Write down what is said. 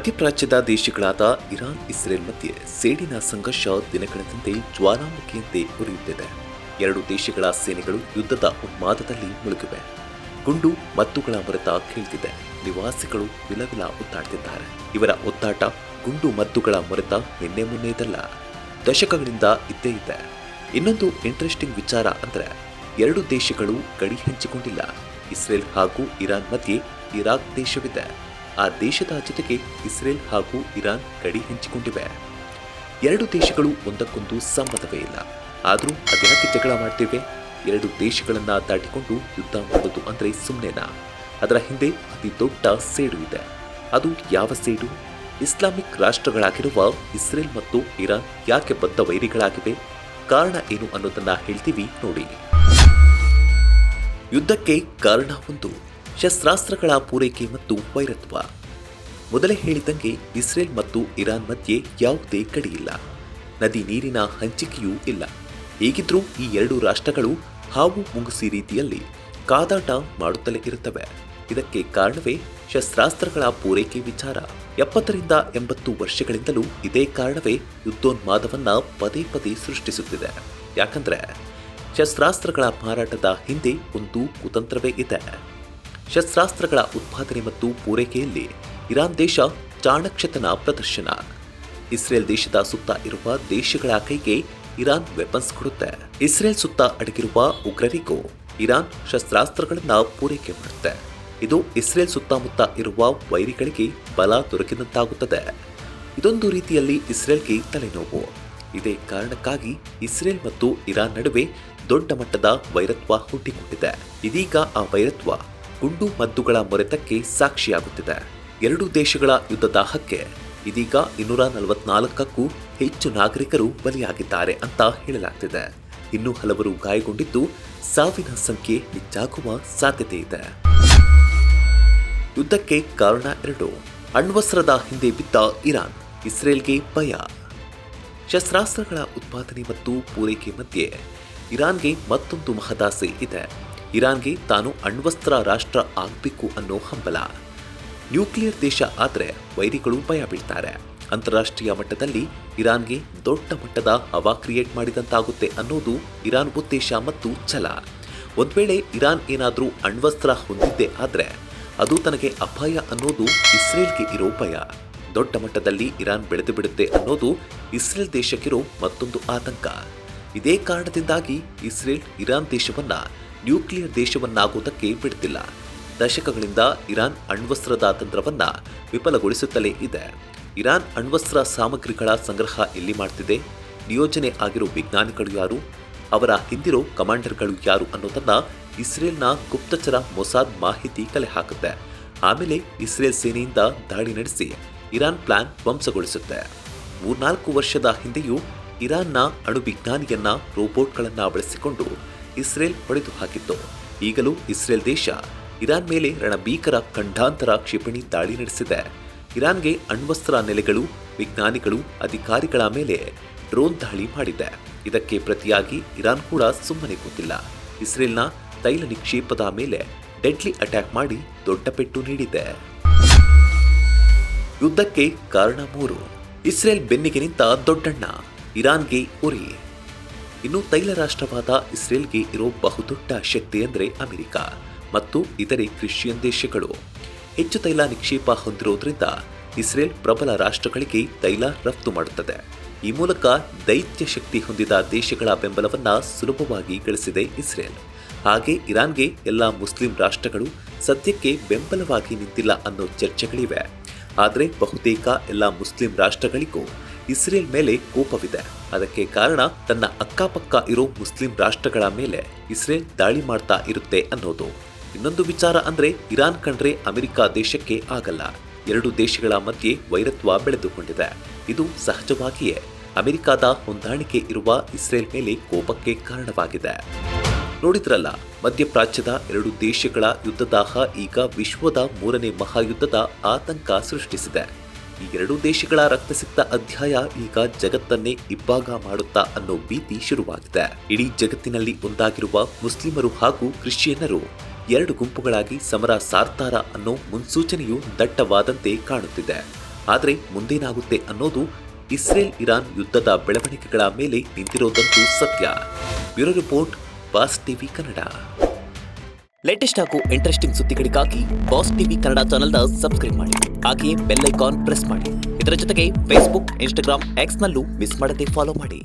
ಮಧ್ಯಪ್ರಾಚ್ಯದ ದೇಶಗಳಾದ Iran Israel ಮಧ್ಯೆ ಸೇಡಿನ ಸಂಘರ್ಷ ದಿನಗಳೆದಂತೆ ಜ್ವಾಲಾಮುಖಿಯಂತೆ ಉರಿಯುತ್ತಿದೆ. ಎರಡು ದೇಶಗಳ ಸೇನೆಗಳು ಯುದ್ಧದ ಉನ್ಮಾದದಲ್ಲಿ ಮುಳುಗಿವೆ. ಗುಂಡು ಮದ್ದುಗಳ ಮೊರೆತ ಕೇಳ್ತಿದೆ. ನಿವಾಸಿಗಳು ವಿಲವಿಲ ಒದ್ದಾಡ್ತಿದ್ದಾರೆ. ಇವರ ಒದ್ದಾಟ, ಗುಂಡು ಮದ್ದುಗಳ ಮೊರೆತ ನಿನ್ನೆ ಮೊನ್ನೆದಲ್ಲ, ದಶಕಗಳಿಂದ ಇದ್ದೇ ಇದೆ. ಇನ್ನೊಂದು ಇಂಟ್ರೆಸ್ಟಿಂಗ್ ವಿಚಾರ ಅಂದ್ರೆ, ಎರಡು ದೇಶಗಳು ಗಡಿ ಹಂಚಿಕೊಂಡಿಲ್ಲ. ಇಸ್ರೇಲ್ ಹಾಗೂ ಇರಾನ್ ಮಧ್ಯೆ ಇರಾಕ್ ದೇಶವಿದೆ. ಆ ದೇಶದ ಜೊತೆಗೆ ಇಸ್ರೇಲ್ ಹಾಗೂ ಇರಾನ್ ಗಡಿ ಹಂಚಿಕೊಂಡಿವೆ. ಎರಡು ದೇಶಗಳು ಒಂದಕ್ಕೊಂದು ಸಂಬಂಧವೇ ಇಲ್ಲ. ಆದರೂ ಅದ್ಯಾಕೆ ಜಗಳ ಮಾಡ್ತಿವೆ? ಎರಡು ದೇಶಗಳನ್ನ ದಾಟಿಕೊಂಡು ಯುದ್ಧ ಮಾಡೋದು ಅಂದ್ರೆ ಸುಮ್ಮನೆನಾ? ಅದರ ಹಿಂದೆ ಅತಿ ದೊಡ್ಡ ಸೇಡು ಇದೆ. ಅದು ಯಾವ ಸೇಡು? ಇಸ್ಲಾಮಿಕ್ ರಾಷ್ಟ್ರಗಳಾಗಿರುವ ಇಸ್ರೇಲ್ ಮತ್ತು ಇರಾನ್ ಯಾಕೆ ಬದ್ಧ ವೈರಿಗಳಾಗಿವೆ? ಕಾರಣ ಏನು ಅನ್ನೋದನ್ನ ಹೇಳ್ತೀವಿ ನೋಡಿ. ಯುದ್ಧಕ್ಕೆ ಕಾರಣ ಒಂದು, ಶಸ್ತ್ರಾಸ್ತ್ರಗಳ ಪೂರೈಕೆ ಮತ್ತು ವೈರತ್ವ. ಮೊದಲೇ ಹೇಳಿದಂಗೆ ಇಸ್ರೇಲ್ ಮತ್ತು ಇರಾನ್ ಮಧ್ಯೆ ಯಾವುದೇ ಗಡಿ ಇಲ್ಲ. ನದಿ ನೀರಿನ ಹಂಚಿಕೆಯೂ ಇಲ್ಲ. ಹೀಗಿದ್ರೂ ಈ ಎರಡು ರಾಷ್ಟ್ರಗಳು ಹಾವು ಮುಂಗುಸಿ ರೀತಿಯಲ್ಲಿ ಕಾದಾಟ ಮಾಡುತ್ತಲೇ ಇರುತ್ತವೆ. ಇದಕ್ಕೆ ಕಾರಣವೇ ಶಸ್ತ್ರಾಸ್ತ್ರಗಳ ಪೂರೈಕೆ ವಿಚಾರ. 70ರಿಂದ 80 ವರ್ಷಗಳಿಂದಲೂ ಇದೇ ಕಾರಣವೇ ಯುದ್ಧೋನ್ಮಾದವನ್ನ ಪದೇ ಪದೇ ಸೃಷ್ಟಿಸುತ್ತಿದೆ. ಯಾಕಂದ್ರೆ ಶಸ್ತ್ರಾಸ್ತ್ರಗಳ ಮಾರಾಟದ ಹಿಂದೆ ಒಂದು ಕುತಂತ್ರವೇ ಇದೆ. ಶಸ್ತ್ರಾಸ್ತ್ರಗಳ ಉತ್ಪಾದನೆ ಮತ್ತು ಪೂರೈಕೆಯಲ್ಲಿ ಇರಾನ್ ದೇಶ ಚಾಣಕ್ಷತನ ಪ್ರದರ್ಶನ. ಇಸ್ರೇಲ್ ದೇಶದ ಸುತ್ತ ಇರುವ ದೇಶಗಳ ಕೈಗೆ ಇರಾನ್ ವೆಪನ್ಸ್ ಕೊಡುತ್ತೆ. ಇಸ್ರೇಲ್ ಸುತ್ತ ಅಡಗಿರುವ ಉಗ್ರರಿಗೂ ಇರಾನ್ ಶಸ್ತ್ರಾಸ್ತ್ರಗಳನ್ನ ಪೂರೈಕೆ ಮಾಡುತ್ತೆ. ಇದು ಇಸ್ರೇಲ್ ಸುತ್ತಮುತ್ತ ಇರುವ ವೈರಿಗಳಿಗೆ ಬಲ ದೊರಕಿದಂತಾಗುತ್ತದೆ. ಇದೊಂದು ರೀತಿಯಲ್ಲಿ ಇಸ್ರೇಲ್ಗೆ ತಲೆನೋವು. ಇದೇ ಕಾರಣಕ್ಕಾಗಿ ಇಸ್ರೇಲ್ ಮತ್ತು ಇರಾನ್ ನಡುವೆ ದೊಡ್ಡ ಮಟ್ಟದ ವೈರತ್ವ ಹುಟ್ಟಿಕೊಂಡಿದೆ. ಇದೀಗ ಆ ವೈರತ್ವ ಗುಂಡು ಮದ್ದುಗಳ ಮೊರೆತಕ್ಕೆ ಸಾಕ್ಷಿಯಾಗುತ್ತಿದೆ. ಎರಡು ದೇಶಗಳ ಯುದ್ಧದಾಹಕ್ಕೆ ಇದೀಗ 244ಕ್ಕೂ ಹೆಚ್ಚು ನಾಗರಿಕರು ಬಲಿಯಾಗಿದ್ದಾರೆ ಅಂತ ಹೇಳಲಾಗ್ತಿದೆ. ಇನ್ನೂ ಹಲವರು ಗಾಯಗೊಂಡಿದ್ದು ಸಾವಿನ ಸಂಖ್ಯೆ ಹೆಚ್ಚಾಗುವ ಸಾಧ್ಯತೆ ಇದೆ. ಯುದ್ಧಕ್ಕೆ ಕಾರಣ ಎರಡು, ಅಣ್ವಸ್ತ್ರದ ಹಿಂದೆ ಬಿದ್ದ ಇರಾನ್, ಇಸ್ರೇಲ್ಗೆ ಭಯ. ಶಸ್ತ್ರಾಸ್ತ್ರಗಳ ಉತ್ಪಾದನೆ ಮತ್ತು ಪೂರೈಕೆ ಮಧ್ಯೆ ಇರಾನ್ಗೆ ಮತ್ತೊಂದು ಮಹದಾಸೆ ಇದೆ. ಇರಾನ್ಗೆ ತಾನು ಅಣ್ವಸ್ತ್ರ ರಾಷ್ಟ್ರ ಆಗಬೇಕು ಅನ್ನೋ ಹಂಬಲ. ನ್ಯೂಕ್ಲಿಯರ್ ದೇಶ ಆದರೆ ವೈರಿಗಳು ಭಯ ಬೀಳ್ತಾರೆ. ಅಂತಾರಾಷ್ಟ್ರೀಯ ಮಟ್ಟದಲ್ಲಿ ಇರಾನ್ಗೆ ದೊಡ್ಡ ಮಟ್ಟದ ಹವಾ ಕ್ರಿಯೇಟ್ ಮಾಡಿದಂತಾಗುತ್ತೆ ಅನ್ನೋದು ಇರಾನ್ ಉದ್ದೇಶ ಮತ್ತು ಛಲ. ಒಂದ್ ವೇಳೆ ಇರಾನ್ ಏನಾದರೂ ಅಣ್ವಸ್ತ್ರ ಹೊಂದಿದ್ದೇ ಆದ್ರೆ ಅದು ತನಗೆ ಅಪಾಯ ಅನ್ನೋದು ಇಸ್ರೇಲ್ಗೆ ಇರೋ ಭಯ. ದೊಡ್ಡ ಮಟ್ಟದಲ್ಲಿ ಇರಾನ್ ಬೆಳೆದು ಬಿಡುತ್ತೆ ಅನ್ನೋದು ಇಸ್ರೇಲ್ ದೇಶಕ್ಕಿರೋ ಮತ್ತೊಂದು ಆತಂಕ. ಇದೇ ಕಾರಣದಿಂದಾಗಿ ಇಸ್ರೇಲ್ ಇರಾನ್ ದೇಶವನ್ನ ನ್ಯೂಕ್ಲಿಯರ್ ದೇಶವನ್ನಾಗೋದಕ್ಕೆ ಬಿಡ್ತಿಲ್ಲ. ದಶಕಗಳಿಂದ ಇರಾನ್ ಅಣ್ವಸ್ತ್ರದ ತಂತ್ರವನ್ನ ವಿಫಲಗೊಳಿಸುತ್ತಲೇ ಇದೆ. ಇರಾನ್ ಅಣ್ವಸ್ತ್ರ ಸಾಮಗ್ರಿಗಳ ಸಂಗ್ರಹ ಎಲ್ಲಿ ಮಾಡ್ತಿದೆ, ನಿಯೋಜನೆ ಆಗಿರೋ ವಿಜ್ಞಾನಿಗಳು ಯಾರು, ಅವರ ಹಿಂದಿರೋ ಕಮಾಂಡರ್ಗಳು ಯಾರು ಅನ್ನೋದನ್ನ ಇಸ್ರೇಲ್ನ ಗುಪ್ತಚರ ಮೊಸಾದ್ ಮಾಹಿತಿ ಕಲೆ ಹಾಕುತ್ತೆ. ಆಮೇಲೆ ಇಸ್ರೇಲ್ ಸೇನೆಯಿಂದ ದಾಳಿ ನಡೆಸಿ ಇರಾನ್ ಪ್ಲಾನ್ ಧ್ವಂಸಗೊಳಿಸುತ್ತೆ. 3-4 ವರ್ಷದ ಹಿಂದೆಯೂ ಇರಾನ್ನ ಅಣುವಿಜ್ಞಾನಿಯನ್ನ ರೋಬೋಟ್ಗಳನ್ನ ಬಳಸಿಕೊಂಡು ಇಸ್ರೇಲ್ ಹೊಡೆದು ಹಾಕಿತ್ತು. ಈಗಲೂ ಇಸ್ರೇಲ್ ದೇಶ ಇರಾನ್ ಮೇಲೆ ರಣಭೀಕರ ಖಂಡಾಂತರ ಕ್ಷಿಪಣಿ ದಾಳಿ ನಡೆಸಿದೆ. ಇರಾನ್ಗೆ ಅಣ್ವಸ್ತ್ರ ನೆಲೆಗಳು, ವಿಜ್ಞಾನಿಗಳು, ಅಧಿಕಾರಿಗಳ ಮೇಲೆ ಡ್ರೋನ್ ದಾಳಿ ಮಾಡಿದೆ. ಇದಕ್ಕೆ ಪ್ರತಿಯಾಗಿ ಇರಾನ್ ಕೂಡ ಸುಮ್ಮನೆ ಕೂತಿಲ್ಲ. ಇಸ್ರೇಲ್ನ ತೈಲ ನಿಕ್ಷೇಪದ ಮೇಲೆ ಡೆಡ್ಲಿ ಅಟ್ಯಾಕ್ ಮಾಡಿ ದೊಡ್ಡ ಪೆಟ್ಟು ನೀಡಿದೆ. ಯುದ್ಧಕ್ಕೆ ಕಾರಣ 3, ಇಸ್ರೇಲ್ ಬೆನ್ನಿಗೆ ನಿಂತ ದೊಡ್ಡಣ್ಣ, ಇರಾನ್ಗೆ ಉರಿ. ಇನ್ನು ತೈಲ ರಾಷ್ಟ್ರವಾದ ಇಸ್ರೇಲ್ಗೆ ಇರೋ ಬಹುದೊಡ್ಡ ಶಕ್ತಿ ಅಂದರೆ ಅಮೆರಿಕ ಮತ್ತು ಇತರೆ ಕ್ರಿಶ್ಚಿಯನ್ ದೇಶಗಳು. ಹೆಚ್ಚು ತೈಲ ನಿಕ್ಷೇಪ ಹೊಂದಿರೋದ್ರಿಂದ ಇಸ್ರೇಲ್ ಪ್ರಬಲ ರಾಷ್ಟ್ರಗಳಿಗೆ ತೈಲ ರಫ್ತು ಮಾಡುತ್ತದೆ. ಈ ಮೂಲಕ ದೈತ್ಯ ಶಕ್ತಿ ಹೊಂದಿದ ದೇಶಗಳ ಬೆಂಬಲವನ್ನ ಸುಲಭವಾಗಿ ಗಳಿಸಿದೆ ಇಸ್ರೇಲ್. ಹಾಗೆ ಇರಾನ್ಗೆ ಎಲ್ಲ ಮುಸ್ಲಿಂ ರಾಷ್ಟ್ರಗಳು ಸದ್ಯಕ್ಕೆ ಬೆಂಬಲವಾಗಿ ನಿಂತಿಲ್ಲ ಅನ್ನೋ ಚರ್ಚೆಗಳಿವೆ. ಆದರೆ ಬಹುತೇಕ ಎಲ್ಲ ಮುಸ್ಲಿಂ ರಾಷ್ಟ್ರಗಳಿಗೂ ಇಸ್ರೇಲ್ ಮೇಲೆ ಕೋಪವಿದೆ. ಅದಕ್ಕೆ ಕಾರಣ ತನ್ನ ಅಕ್ಕಪಕ್ಕ ಇರೋ ಮುಸ್ಲಿಂ ರಾಷ್ಟ್ರಗಳ ಮೇಲೆ ಇಸ್ರೇಲ್ ದಾಳಿ ಮಾಡ್ತಾ ಇರುತ್ತೆ ಅನ್ನೋದು. ಇನ್ನೊಂದು ವಿಚಾರ ಅಂದ್ರೆ, ಇರಾನ್ ಕಂಡ್ರೆ ಅಮೆರಿಕ ದೇಶಕ್ಕೆ ಆಗಲ್ಲ. ಎರಡು ದೇಶಗಳ ಮಧ್ಯೆ ವೈರತ್ವ ಬೆಳೆದುಕೊಂಡಿದೆ. ಇದು ಸಹಜವಾಗಿಯೇ ಅಮೆರಿಕದ ಹೊಂದಾಣಿಕೆ ಇರುವ ಇಸ್ರೇಲ್ ಮೇಲೆ ಕೋಪಕ್ಕೆ ಕಾರಣವಾಗಿದೆ. ನೋಡಿದ್ರಲ್ಲ, ಮಧ್ಯಪ್ರಾಚ್ಯದ ಎರಡು ದೇಶಗಳ ಯುದ್ಧದಾಹ ಈಗ ವಿಶ್ವದ 3ನೇ ಮಹಾಯುದ್ಧದ ಆತಂಕ ಸೃಷ್ಟಿಸಿದೆ. ಈ ಎರಡು ದೇಶಗಳ ರಕ್ತಸಿಕ್ತ ಅಧ್ಯಾಯ ಈಗ ಜಗತ್ತನ್ನೇ ಇಬ್ಬಾಗ ಮಾಡುತ್ತಾ ಅನ್ನೋ ಭೀತಿ ಶುರುವಾಗಿದೆ. ಇಡೀ ಜಗತ್ತಿನಲ್ಲಿ ಒಂದಾಗಿರುವ ಮುಸ್ಲಿಮರು ಹಾಗೂ ಕ್ರಿಶ್ಚಿಯನ್ನರು ಎರಡು ಗುಂಪುಗಳಾಗಿ ಸಮರ ಸಾರ್ತಾರ ಅನ್ನೋ ಮುನ್ಸೂಚನೆಯು ದಟ್ಟವಾದಂತೆ ಕಾಣುತ್ತಿದೆ. ಆದರೆ ಮುಂದೇನಾಗುತ್ತೆ ಅನ್ನೋದು ಇಸ್ರೇಲ್ ಇರಾನ್ ಯುದ್ಧದ ಬೆಳವಣಿಗೆಗಳ ಮೇಲೆ ನಿಂತಿರೋದಂತೂ ಸತ್ಯ. Bureau report, boss TV Kannada. Latest ಹಾಗೂ ಇಂಟ್ರೆಸ್ಟಿಂಗ್ ಸುದ್ದಿಗಳಿಗಾಗಿ ಬಾಸ್ ಟಿವಿ ಕನ್ನಡ ಚಾನೆಲ್ನ ಸಬ್ಸ್ಕ್ರೈಬ್ ಮಾಡಿ. ಹಾಗೆಯೇ ಬೆಲ್ ಐಕಾನ್ ಪ್ರೆಸ್ ಮಾಡಿ. ಇದರ ಜೊತೆಗೆ ಫೇಸ್ಬುಕ್, ಇನ್ಸ್ಟಾಗ್ರಾಮ್, ಎಕ್ಸ್ನಲ್ಲೂ ಮಿಸ್ ಮಾಡದೆ ಫಾಲೋ ಮಾಡಿ.